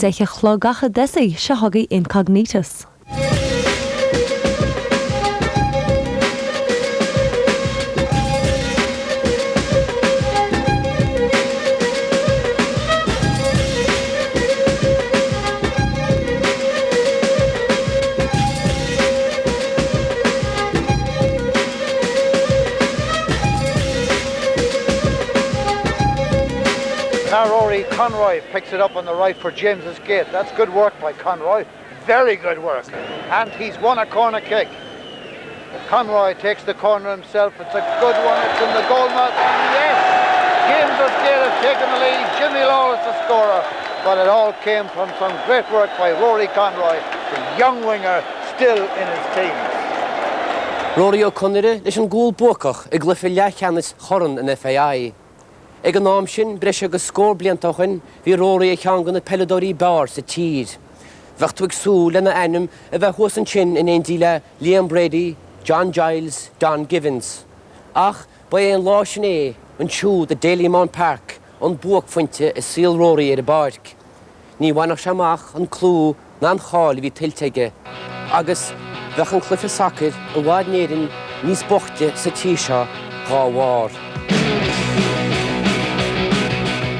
Deich chlógacha desaí se thugaí Incognitus. Rory Conroy picks it up on the right for James's Gate. That's good work by Conroy. Very good work. And he's won a corner kick. Conroy takes the corner himself. It's a good one. It's in the goal mouth. And yes, James's Gate has taken the lead. Jimmy Lawless the scorer. But it all came from some great work by Rory Conroy, the young winger still in his teens. Rory O'Connor is an gúl buacach ag glyfa leachanis choran in FAI. Ag an nám sin breis agus scór bliantachan bhí Rory a cheangan na peladóí bar sa tír. Bheachtu ag sú lena enum a bheith thuas an sin in éondíle Liam Brady, John Giles, Don Givens. Ach, ba é an lá sin an siú de Dalymount Park an buach fuinte is síl Rory ar a barc. Ní bhainach seamach an clú ná an cháil bhí tilteige. Agus bheach an clufa sacr an bhád néirin níos bochte sa tí seo gá mhár.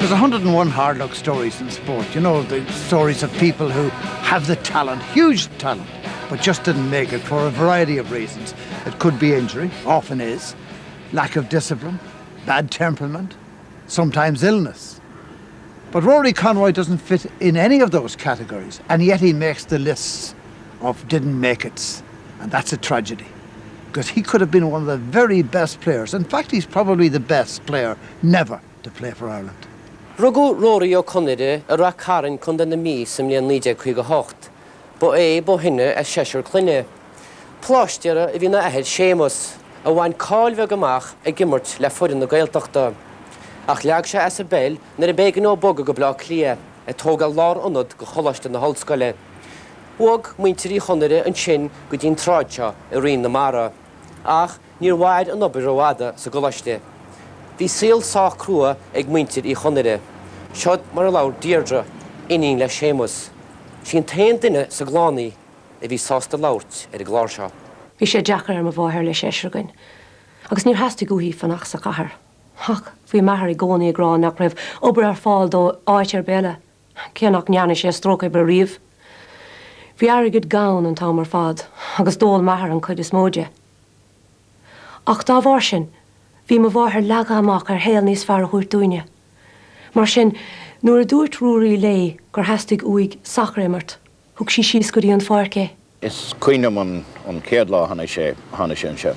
There's 101 hard luck stories in sport. You know, the stories of people who have the talent, huge talent, but just didn't make it for a variety of reasons. It could be injury, often is, lack of discipline, bad temperament, sometimes illness. But Rory Conroy doesn't fit in any of those categories, and yet he makes the lists of didn't make it's, and that's a tragedy. Because he could have been one of the very best players. In fact, he's probably the best player never to play for Ireland. Rugú Rory O'Connor a ra caran chun den na mí sem líon 1958, ba é ba hinne a seisiir cluine. Pláisteara a bhí na ahead Séamus a bhain cáil bheith amach a gimmart le fuirin na Gaeltachta. Ach leag se as a bell nar a bégan ó boga go blá clia a tógal lár anod go cholaiste na hallscoile. Uag muintirí chonire an sin go dtín tráidse a rion na mara. Ach níor bhaid an obair óhada sa golaiste. Bhí síl sách crua ag muintir í chonire. Siod mar a lawr Deirdre inín le Séamus. Sin tain duine sa glánaí a bhí sásta lawrt ar a gláir seo. Bhí sé deachar am a bháthir le séisiirgain. Agus níor heasta gúthaí fanach sa chathair. Hach, bhí methar i gcónaí a grán nach raibh obair ar fáil dó áit ar béile. Ciannach neanna sé stróca bre riamh. Bhí airgid gán an támar fad, agus dóil methar an chuid is móide. Ach dá bhar sin, bhí mo bháthir leaga amach ar héal níos fearr a chuair dúine. Mar sin, nuair a dúirt Rory lé gur heastig uig sacrémart, thug sí síos go dtí an fáirce. Is cuiinem an céad lá hana sé sin se.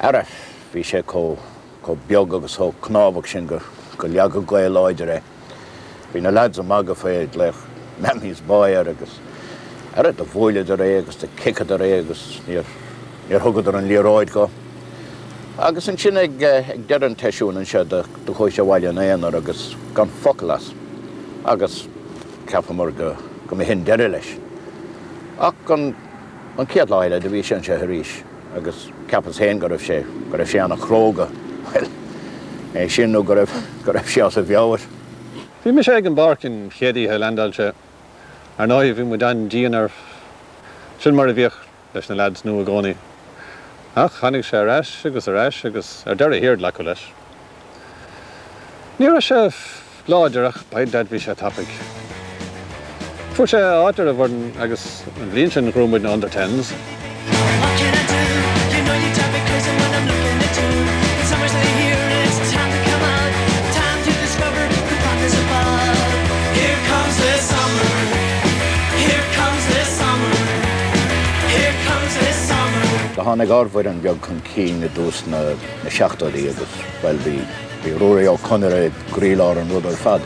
Ara, bhí sé có beag agus thó cnábhach sin go leag go gael láidir é. Bhí na lads amach a féad le memhís báir agus ara do bhóilead ar é agus do kicad ar é agus níor thugad ar an líoráid go. Agus an sin ag deir an teisiún an se do chuir se bhaile na éanaar agus gan focalas agus ceapamar go mé hin deire leis. Ach an céad láile de bhí sin se ríis agus ceapas héin go raibh sé anna chróga. Well, é sin nó go raibh sé as a bheabhar. Bhí me sé ag an barc in chéadaithe landailte ar náid bhí mu dain díanaar sin mar a bhíoch leis na lads nó a gcónaí. Ach, chanig sé agus ar deir a hiard lecu leis. Níor a sé láidirach baid dead bhí sé tapig. Fuair sé áitir a bhhain agus an bhliain sin grúmid na under 10s. Tá tháinig ábhair an beag chun cín na dús na seachtaí agus bhfuil bhí Rory O'Connor ag gríleár an rud ar fad.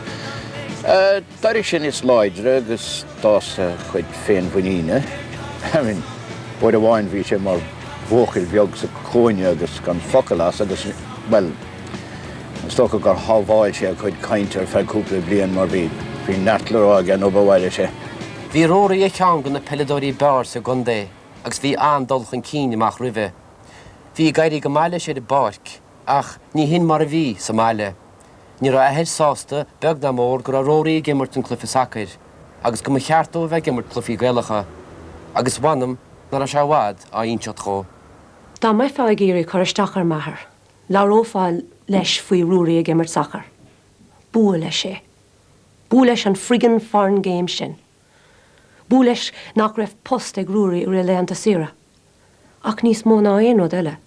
Dairigh sin is láidre agus dás chuid féin bhaíine. Bud a bháin bhí sé mar bhuachail beag sa cóine agus gan focalas agus well stocha gur thábháil sé chuid cainte ar feadh cúpla bliain mar bhí netlar áige nó bhhaile sé. Bhí Rory a cheangan na peladóí bear sa gundé. Agus bhí andulch an cín amach ribhe. Bhí gairí go máile sé de barc, ach ní hin mar a bhí sa máile. Ní ra ahead sásta beag na mór gur a Rory gimmart an clufa sacr. agus go cheartó bheith gimmart clufií gailecha, agus bhanam nar a seád a ionseod cho. Tá mai fá géirí choristeachar maithar, lerófáil leis faoi rúraí a gimmart sachar. Bua leis sé. Bua leis an friggin foreign game sin. Bua leis nach raibh post ag rúraí ur leanta sira. Ach níos mó ná éonrad eile.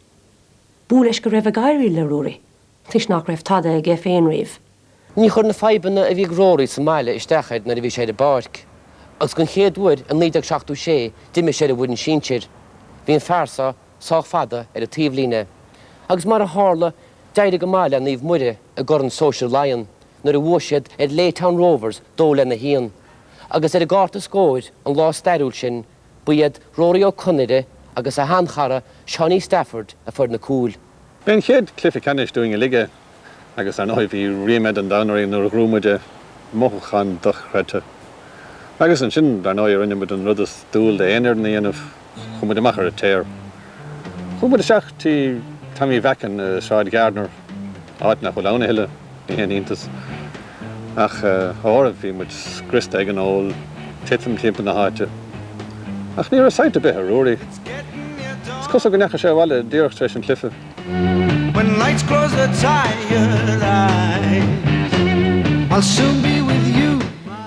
Bua leis go raibh a gairí le rúraí. Tis nach raibh tada ag féin riomh. Ní chur na feibanna a bhí róí sa maiile istechaid na a bhí sé a barc. Agus gon chéadúid an 1976 duime sé a bhúin sintir. Bhí an fearsa sách fada ar a tíomhlíne. Agus mar a hála deide go máile níomh muide a gur an Social Lion nuair a bhuasiad ar Laytown Rovers dóla na híon. Agus ar a gáta scóid an lá steirúil sin buiad Rory O'Connor agus a handchara Shawnee Stafford a fud na cúl. Ben chéad Cliffy Canish doing a lige, agus an oibh hí riamed an downarí nuair a grúmuide mochachan dochrete. Agus an sin dar náir rinne mit an rudas dúil de éanaar na dhéanamh chumid amachar a téir. Chumid a seach tí Tommy Vacken, Shard Gardner, áit nach bhfuil hiile ní hen iontas. Ach áirih hí mit scrista ag an óil titim timp na háite. Ach níor a saite beth a Rory. Cos go necha sé bhile díocht éis an clifa. When lights close the tired eyes, I'll soon be with you.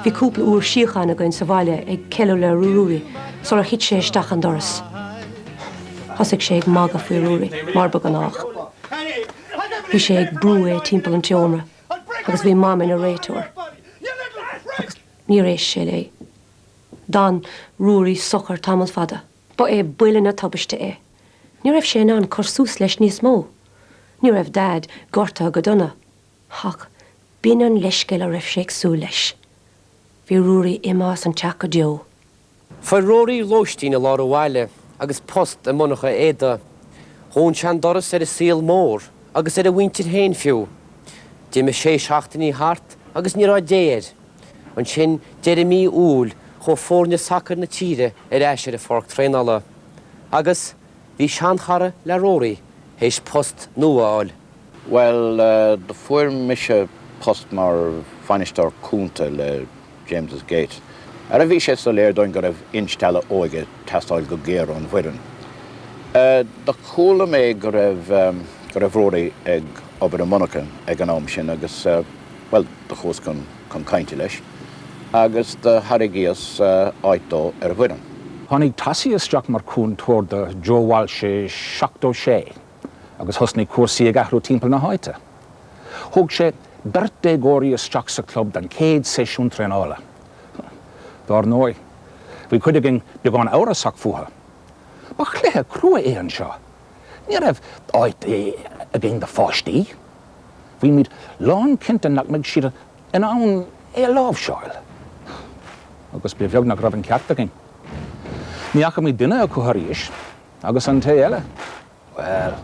Bhí cúpla úr síochána goin sa bhaile ag ceú le rúraí, so a chit sé isteach an doras. Thosig sé ag maga faoi rúraí, mar bag an ách. Bhí sé ag brú é timpeall an teomra, agus bhí mam in a réiteúir. Agus ní rééis sé lé. Dan rúraí sochar tamil fada, ba é buileanna tabaiste é. Ní raibh sé ná corsús leis níos mó. Ní raibh dad gorta go donna. Thach, bíonn an leisceil a raibh sé agsú leis. Bhí rúraí imás an teach go deo. Fa Rory lóistín a lá bhhaile agus post a monacha éada. Hón sean doras ar a síl mór agus ar a bhaintir héin fiú. Dé me sé seachtaí hart agus ní rá déir. An sin Jeremy úl cho fórne sacr na tíre ar eisiir a forc trénala. Agus bhí seanchara le Rory héis post nuaáil. Well, the fuair mise post mar fanistar cúnta le James's Gate. Ar a bhí sé sa léir doin go raibh instelle óige testáil go géar an bhuiireann. Da chúla mé go raibh Rory ag obair an Monacha ag an am sin agus, well, da chós chun cainte leis, agus de harigíos áitdó ar bhuiireann. Tháinig tasí isteach mar cún tóir de Joe Walsh seachtó sé, agus thosnaí cuasaí ag athhrú timpeall na háite. Thug sé birthday góirí isteach sa club den 100 séisiún trénála. Dar nói, bhí chuide gin beagán árasach fuha. Ba chluthe crua é an seo. Ní raibh áit a gin de fáistí. Bhí míad lán cinnte nach meid siad in ann é lábhseáil. Agus bí bheag nach raibh an ceartta gin. Ní acha mí duine a cutharíis, agus an té eile. Well,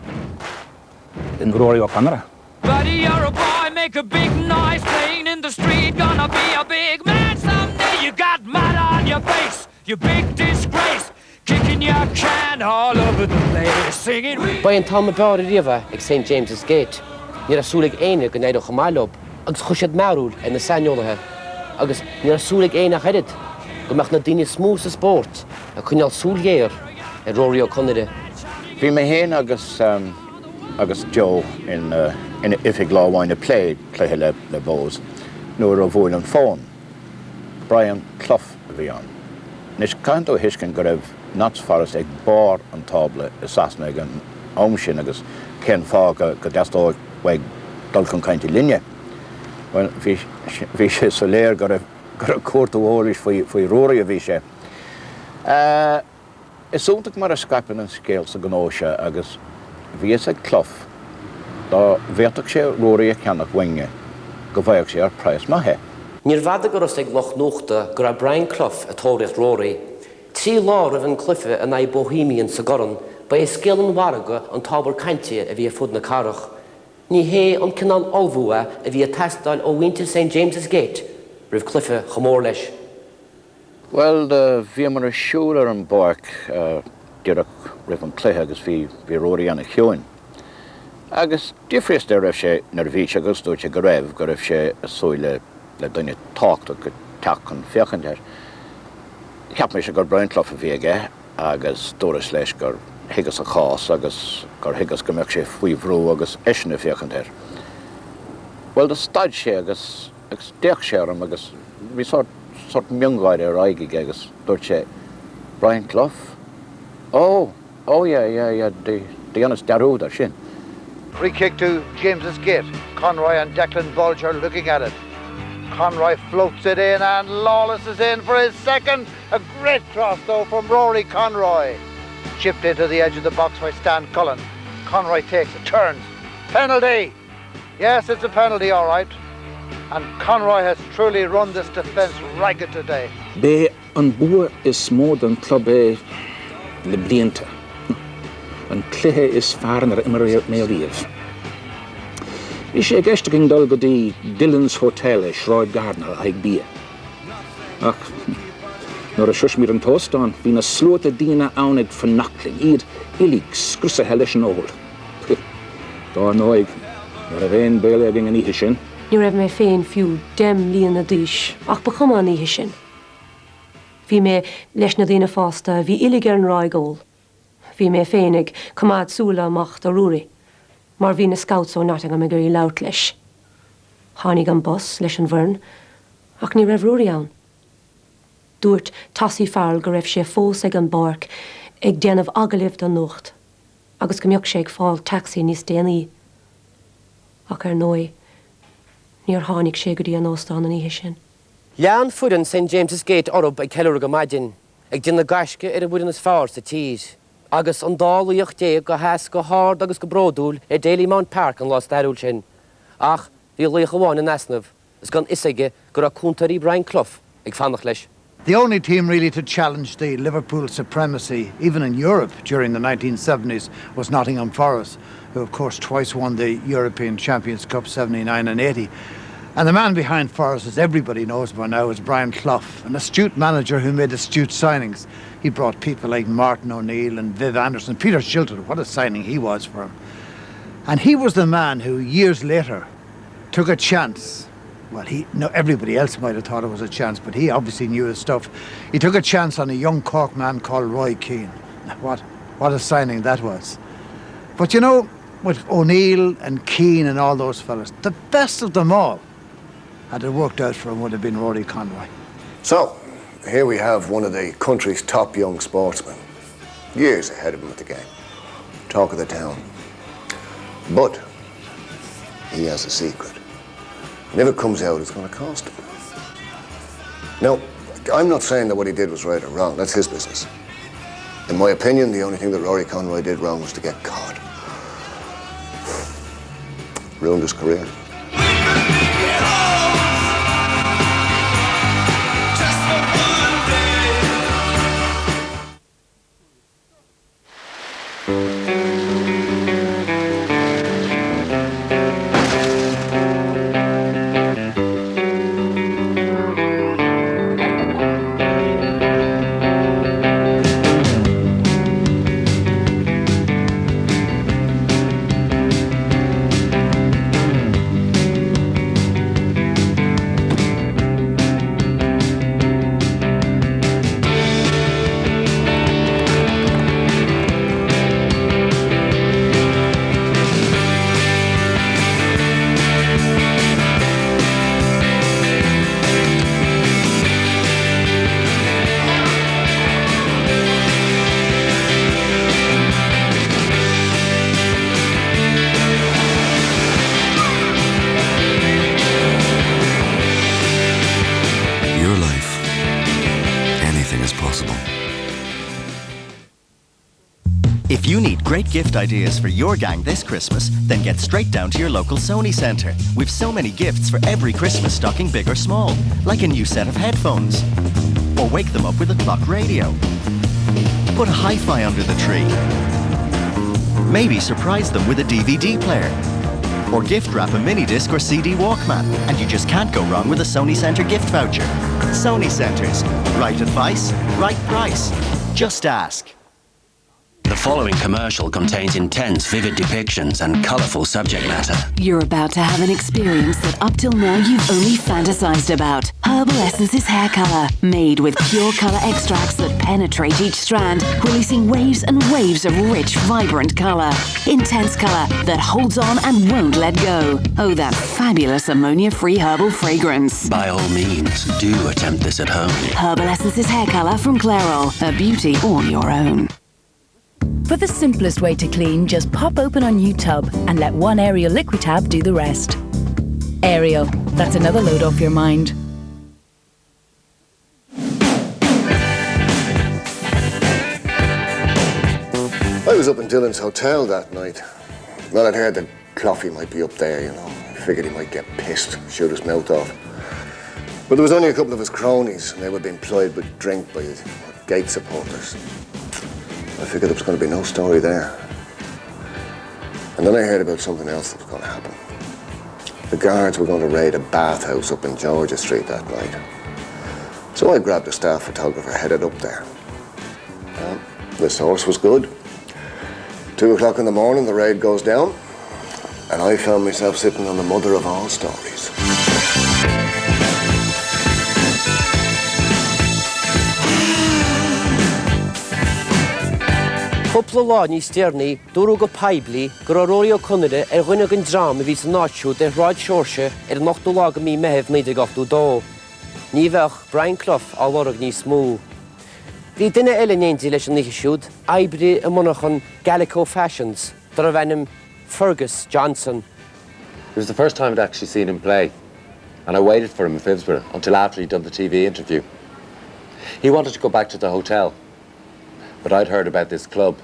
in Rory O'Connor. Buddy, you're a boy, make a big noise, playing in the street, gonna be a big man someday. You got mud on your face, you big disgrace, kicking your can all over the place, singing. Ba an tá beir riamh ag St. James's Gate, ní a súlaigh éine go néidir chamáilób, agus chuisiad mearúil ina sainolaithe, agus ní a súlaigh éine chairid, go meach na daoine smús a sport, a chuineal súlgéir a Rory O'Connor. Bhí mé héin agus Joe in ifig láháin a cléthe le bós, nuair a bhfuil an fón. Brian Clough a bhí an. Nis caiintó hiiscin go raibh Nats Forest ag bar an tábla i sasna ag an am sin agus cén fá go deastáid bhaid dul chun cainte linne. Well, bhí sé sa léir go raibh cuairta bhóris faoi Rory a bhí sé. Is úntaach mar a scaipin an scéal sa gnóise agus bhí ag Clough dá bhéach sé Rory a ceannach bhainge go bhaidh sé ar preis maithe. Níor bhada go ag loch nóachta gur a Brian Clough a tóireacht Rory. Trí lá a bhín cluife a na Bohemian sa goran ba é scéal an mharaga an tábhar cainte a bhí a fud na carach. Ní hé an cinál olbhua a bhí a testáil ó bhainte St. James's Gate, rih cluife chamór leis. Well, bhí mar a siúil ar an barc dearach rih an cléthe agus bhí Rory anna cheoin. Agus difrias de raibh sé nar bhí agus dúirt sé go raibh sé a sóile le duine tácht go teach an fiochan der. Ceap mé sé gur Brian Clough a bhíige agus dúras leis gur higas a chás agus gur higas go mbeadh sé faoi bhrú agus eisina fiochan der. Well, the staid sé agus deach sé arm agus bhí sort miongáid ar aigig agus dúirt sé Brian Clough? Oh, yeah, the honest darúd ar sin. Free kick to James's Gate. Conroy and Declan Bulger looking at it. Conroy floats it in and Lawless is in for his second. A great cross though from Rory Conroy. Chipped into the edge of the box by Stan Cullen. Conroy takes it, turns. Penalty! Yes, it's a penalty, all right. And Conroy has truly run this defence ragged today. Bé an bua is mór an club le blianta. An cluthe is fearan ar immer mé riamh. Bhí sé gceiste gin dul go dtí Dillon's Hotel é Shroud Gardner ag bia. Ach, nuair a sios mír an tóstáin, bhí na slóta dína ann ag fannachling, iad illig scrusa leis an óil. Dá nóig, nuair a bhéon béile ag an ihe sin. Ní raibh mé féin fiú dem líon na díis, ach ba chuma an ihe sin. Bhí mé leis na dtíine fásta, bhí illig ar an ráigóil. Bhí mé féin ag cumad súla amach do rúri, mar bhí na scouts ó nating am gur í laut leis. Tháinig an bus leis an bhirn, ach ní raibh rúri ann. Dúirt tasí fearr go raibh sé fós ag an barc ag déanamh agalibh don nuacht, agus go mbeadh sé ag fáil taxi níos déanaí. Ach ar nói, níor tháinig sé go dtí an óstán an ihe sin. Lean fudan St. James's Gate orb ag ceilúir go maidin, ag dina gaisce ar a bhuidan is fearr sa tír. Agus an dálaíocht dé go heas go hard agus go bródúil ar Daly Mount Park an Las Darúil sin. Ach, bhí líoch amháin in Asnamh, is gan isaige gur a cúntarí Brian Clough ag fannach leis. The only team really to challenge the Liverpool supremacy, even in Europe during the 1970s, was Nottingham Forest, who of course twice won the European Champions Cup 79 and 80. And the man behind Forest, as everybody knows by now, is Brian Clough, an astute manager who made astute signings. He brought people like Martin O'Neill and Viv Anderson, Peter Shilton, what a signing he was for him. And he was the man who, years later, took a chance. Well, everybody else might have thought it was a chance, but he obviously knew his stuff. He took a chance on a young Cork man called Roy Keane. What a signing that was. But you know, with O'Neill and Keane and all those fellas, the best of them all, had it worked out for him, would have been Rory Conroy. So, here we have one of the country's top young sportsmen. Years ahead of him at the game. Talk of the town. But he has a secret. And if it comes out, it's going to cost him. Now, I'm not saying that what he did was right or wrong. That's his business. In my opinion, the only thing that Rory Conroy did wrong was to get caught. Ruined his career. If you need great gift ideas for your gang this Christmas, then get straight down to your local Sony Centre. We've so many gifts for every Christmas stocking, big or small, like a new set of headphones. Or wake them up with a clock radio. Put a hi-fi under the tree. Maybe surprise them with a DVD player. Or gift wrap a mini disc or CD Walkman, and you just can't go wrong with a Sony Centre gift voucher. Sony Centres. Right advice, right price. Just ask. The following commercial contains intense, vivid depictions and colourful subject matter. You're about to have an experience that up till now you've only fantasized about. Herbal Essences hair colour, made with pure colour extracts that penetrate each strand, releasing waves and waves of rich, vibrant colour. Intense colour that holds on and won't let go. Oh, that fabulous ammonia-free herbal fragrance. By all means, do attempt this at home. Herbal Essences hair colour from Clairol, a beauty all your own. For the simplest way to clean, just pop open our new tub and let one Ariel Liquid Tab do the rest. Ariel, that's another load off your mind. I was up in Dillon's hotel that night. Well, I'd heard that Cloughy might be up there, you know. I figured he might get pissed, shoot his mouth off. But there was only a couple of his cronies, and they were being plied with drink by his gate supporters. I figured there was going to be no story there. And then I heard about something else that was going to happen. The guards were going to raid a bathhouse up in Georgia Street that night. So I grabbed a staff photographer, headed up there. Well, the source was good. 2 o'clock in the morning, the raid goes down, and I found myself sitting on the mother of all stories. Couple of láni stearni, dúrú go paibli, Rory O'Connor ghuine gan drama ví sa náisiú de ráid seorse nachtú lága mí mehef níide gachtú dó. Ní bheach Brian Clough á lorg ní smú. Bhí duine eile néntí leis an níisiúd, aibri a monachan Gallico Fashions, dar a bhenim Fergus Johnson. It was the first time I'd actually seen him play, and I waited for him in Phibsborough until after he'd done the TV interview. He wanted to go back to the hotel, but I'd heard about this club.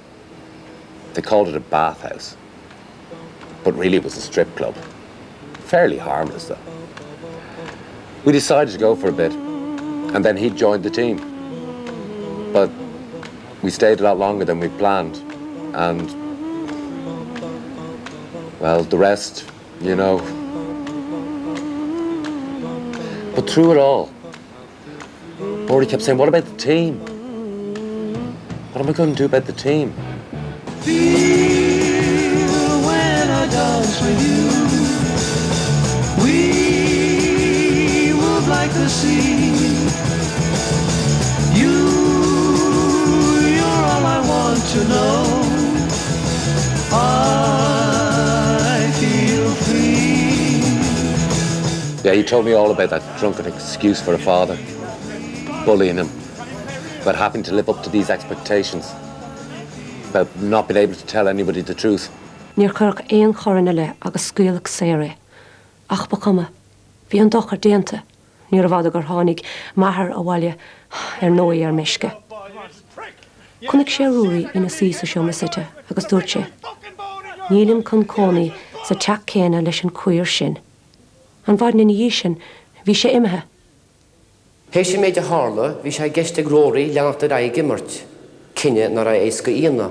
They called it a bathhouse, but really it was a strip club. Fairly harmless, though. We decided to go for a bit, and then he joined the team. But we stayed a lot longer than we planned, and, well, the rest, you know. But through it all, Rory kept saying, what about the team? What am I going to do about the team? Feel when I dance with you. We move like the sea. You're all I want to know. I feel free. Yeah, he told me all about that drunken excuse for a father, bullying him, about having to live up to these expectations, about not being able to tell anybody the truth. Níor chuirc éon choranna le agus scaoileach saoire. Ach ba cuma, bhí an dochar déanta, níor bhfad gur tháinig maithar a bhaile nóí ar meisce. Chunnig sé rúraí ina síosa seo na site agus dúirt sé. Nílim chun cónaí sa teach céine leis an cuir sin. An bhaid na dhí sin, bhí sé imethe. Hé sé méid a hála, bhí sé geiste Rory leanachta ra gimmart, cinne na ra éasca íana.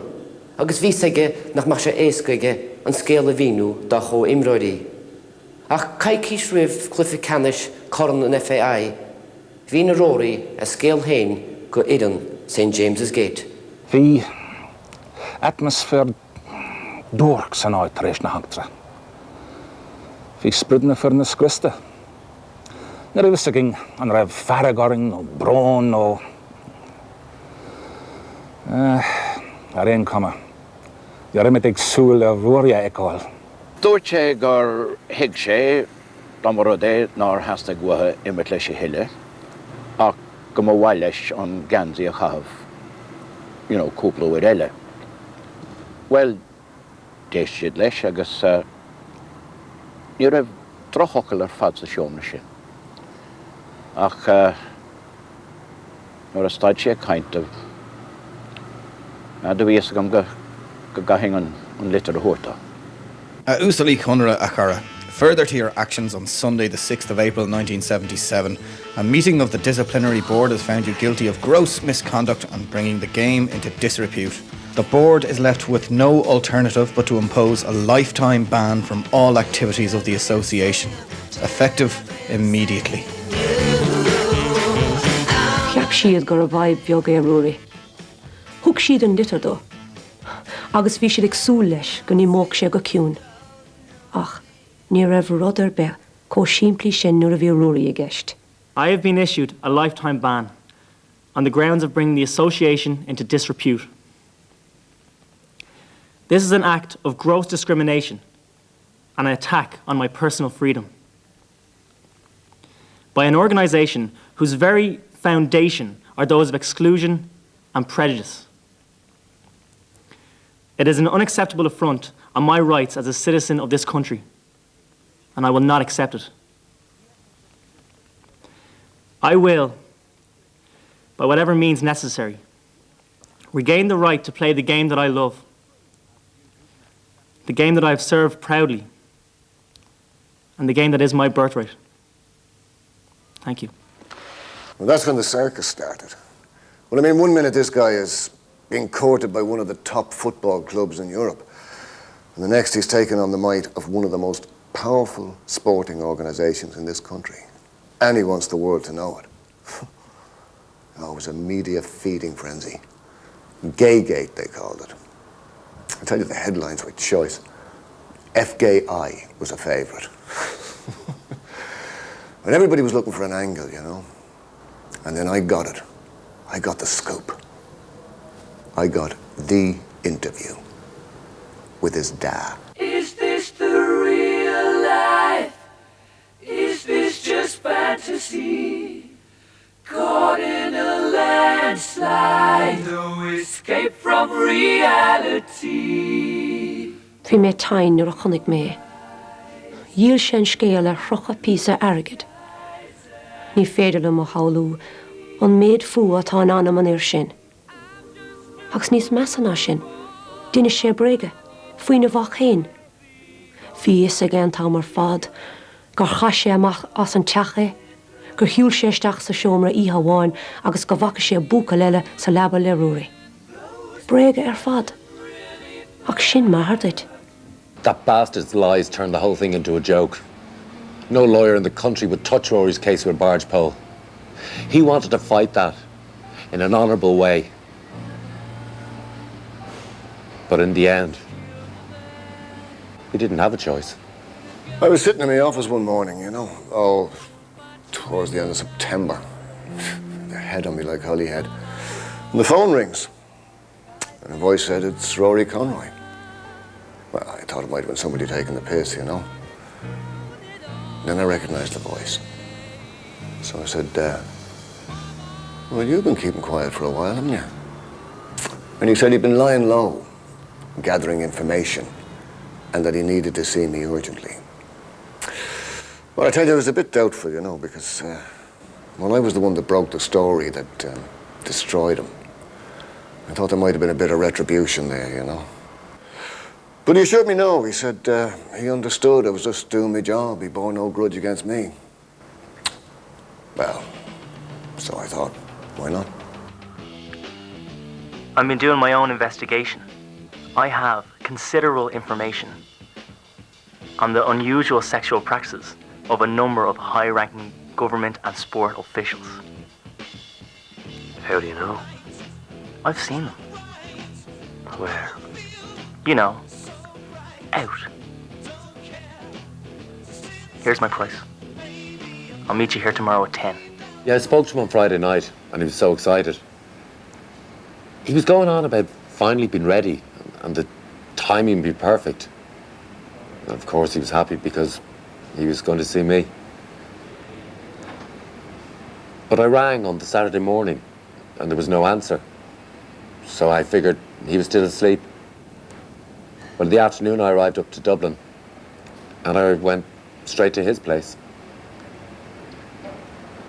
Agus bhí aige nach mar sé éascaige an scéal a bhíú dá cho imráirí. Ach caicís rih clufi canis corn an FAI, hí na Rory a scéal hain go idan St. James's Gate. Bhí atmosfér dúrc san áid tar éis na hagtra. Bhí spridna fyr na sgrista. Na rhywys agin an raibh farragoring o brón o... ar ein coma. Diorimid ag súil a rúria eáil. Dúirt sé gur hiig sé dámara dé nar hasta gutha imit leis I hiile ach go mo bhhail leis an gansaí a chahabh, you know, cúpla uair eile. Well, déis siad leis agus ní raibh trochocail ar fad sa seomra sin. Ach nuair a staid sé cainteamh do bhí agam go gaithing an litir a thuirtá. Úsáidí Conradh a chara. Further to your actions on Sunday, the 6th of April 1977, a meeting of the disciplinary board has found you guilty of gross misconduct and bringing the game into disrepute. The board is left with no alternative but to impose a lifetime ban from all activities of the association, effective immediately. Ceap siad gur a bhaid beag é Rory. Thug siad an litir dó. agus bhí siad ag súil leis go ní móg sé go ciún. Ach, ní raibh rud ar bith có siimplí sin nuair a bhí ruaí a gceist. I have been issued a lifetime ban on the grounds of bringing the association into disrepute. This is an act of gross discrimination and an attack on my personal freedom by an organisation whose very foundation are those of exclusion and prejudice. It is an unacceptable affront on my rights as a citizen of this country, and I will not accept it. I will, by whatever means necessary, regain the right to play the game that I love, the game that I have served proudly, and the game that is my birthright. Thank you. Well, that's when the circus started. Well, I mean, one minute this guy is being courted by one of the top football clubs in Europe, and the next he's taken on the might of one of the most powerful sporting organisations in this country. And he wants the world to know it. Oh, it was a media feeding frenzy. Gaygate, they called it. I tell you, the headlines were choice. FGI was a favourite. And everybody was looking for an angle, you know. And then I got it. I got the scoop. I got the interview with his dad. Is this the real life? Is this just fantasy? Caught in a landslide, no escape from reality. Bhí mé tain nuair a chonig mé. Díl sin scéal ar throcha písa airgid. Ní féidir le mo haulú an méid fu atá anam an ir sin. Agus níos measana sin, duine sé bréige, faoine bhach chéin. Bhí is a gceann tá mar fad, gur cha sé amach as an teacha, gur hiúil sé isteach sa seomra íthe bháin agus go bhacha sé búca leile sa leaba le ruaí. Bréige ar fad, ach sin maithardait. That bastard's lies turned the whole thing into a joke. No lawyer in the country would touch Rory's case with a barge pole. He wanted to fight that in an honourable way. But in the end, we didn't have a choice. I was sitting in my office one morning, you know, towards the end of September. Their head on me like Holyhead. And the phone rings. And a voice said, "It's Rory Conroy." Well, I thought it might have been somebody taking the piss, you know. Then I recognised the voice. So I said, "Well, you've been keeping quiet for a while, haven't you?" And he said he'd been lying low, gathering information, and that he needed to see me urgently. Well, I tell you, it was a bit doubtful, you know, because, well, I was the one that broke the story that destroyed him. I thought there might have been a bit of retribution there, you know. But he assured me no. He said he understood I was just doing my job. He bore no grudge against me. Well, so I thought, why not? I've been doing my own investigation. I have considerable information on the unusual sexual practices of a number of high-ranking government and sport officials. How do you know? I've seen them. Where? You know, out. Here's my price. I'll meet you here tomorrow at 10. Yeah, I spoke to him on Friday night, and he was so excited. He was going on about finally being ready, and the timing be perfect. And of course, he was happy because he was going to see me. But I rang on the Saturday morning, and there was no answer. So I figured he was still asleep. Well, in the afternoon, I arrived up to Dublin, and I went straight to his place.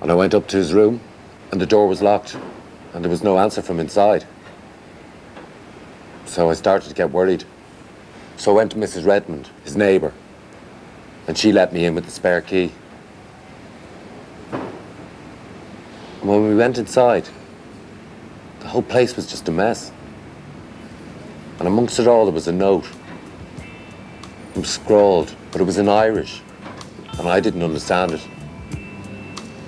And I went up to his room, and the door was locked, and there was no answer from inside. So I started to get worried. So I went to Mrs. Redmond, his neighbour, and she let me in with the spare key. And when we went inside, the whole place was just a mess. And amongst it all, there was a note. It was scrawled, but it was in Irish, and I didn't understand it.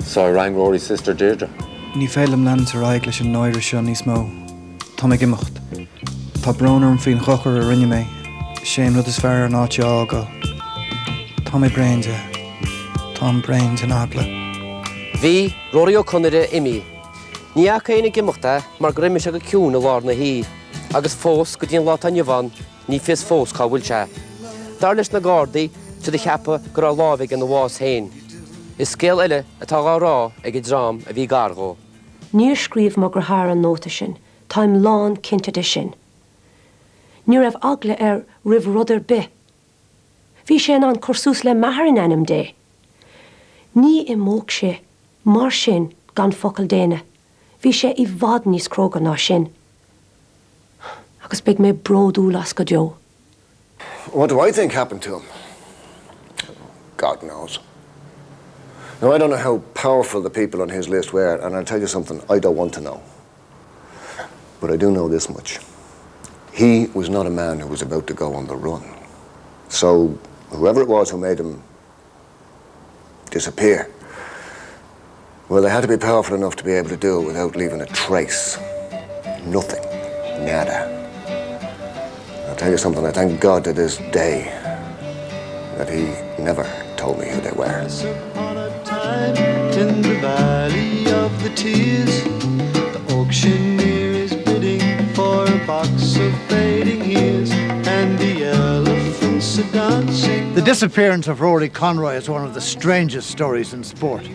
So I rang Rory's sister, Deirdre. Ní féilm lean tar aiglis an Irish an níos mó. Tá mé gimimecht. Tá bronar an fin chochar a rinne mé. Shame rud is fear an áte ága. Tá mé brains Tom brains in agla. Bhí Rory O'Connor imi. Ní acha éana gimachta mar grimme se go ciún a lár na hí, agus fós go dtíon lá an Yvonne, ní fis fós cá bhfuil se. Dar leis na Gardaí tu de cheappa gur á lábhaigh an bhás hain. Is scéal eile atá gá rá ag I drám a bhí gargó. Níor scríomh mo gur thar an nóta sin, táim lán cinnte sin. Ní raibh agla ribh rudidir be. Bhí sé an cursús le maithar in enam dé. Ní I móg sé, mar sin gan focail déine. Bhí sé I bhfad níos cróga ná sin. Agus beidh mé bródú las go deo. What do I think happened to him? God knows. Now, I don't know how powerful the people on his list were, and I'll tell you something I don't want to know. But I do know this much. He was not a man who was about to go on the run. So, whoever it was who made him disappear, well, they had to be powerful enough to be able to do it without leaving a trace. Nothing. Nada. I'll tell you something, I thank God to this day that he never told me who they were. In the valley of the tears, the auctioneer is bidding for a box of fading years, and the elephants are dancing. The disappearance of Rory Conroy is one of the strangest stories in sport,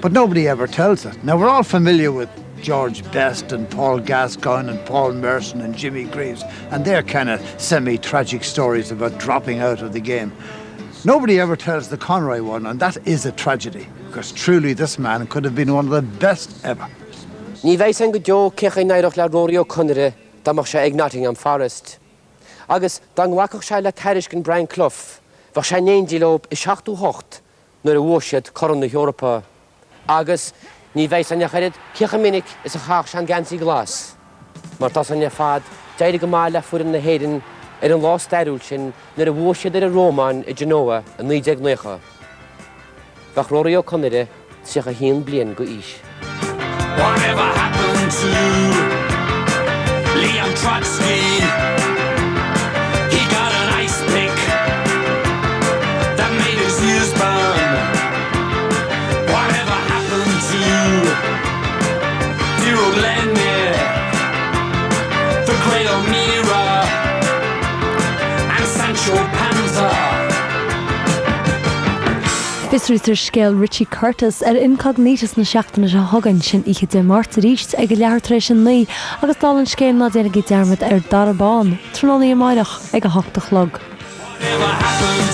but nobody ever tells it. Now, we're all familiar with George Best and Paul Gascoigne and Paul Merson and Jimmy Greaves, and their kind of semi-tragic stories about dropping out of the game. Nobody ever tells the Conroy one, and that is a tragedy, because truly this man could have been one of the best ever. Ní bheith an go deo cecha naireach le Rory O'Connor damach sé ag Nottingham Forest. Agus dan wacach sé le Tairishcin Brian Clough, bach sé néndílób I 7-8 nuair a bhuaisiad Coranna Europa. Agus ní bheith an charid cecha minic is a chach sean gansaí glas. Mar tas an fad deir go má le fuair na héireann an lá stairúil sin nuair a bhuaisiad a Rómán I Genoa an 19. Bach Rory O'Connor seach a híon blian go ís. Whatever happened to Leon Trotsky? He got an ice pick that made his ears burn. Whatever happened to dear old Lenin, the great O'Meara, and Sancho Panza? Fisrútar scéal Richie Curtis incognitas na seachtainna se thugann sin ihe de Marta ríist ag go leabhartrééis an lí agus dálann scéal ná déana go dearmad darabán, trónaí amaireach ag a 8 chlog. Whatever happened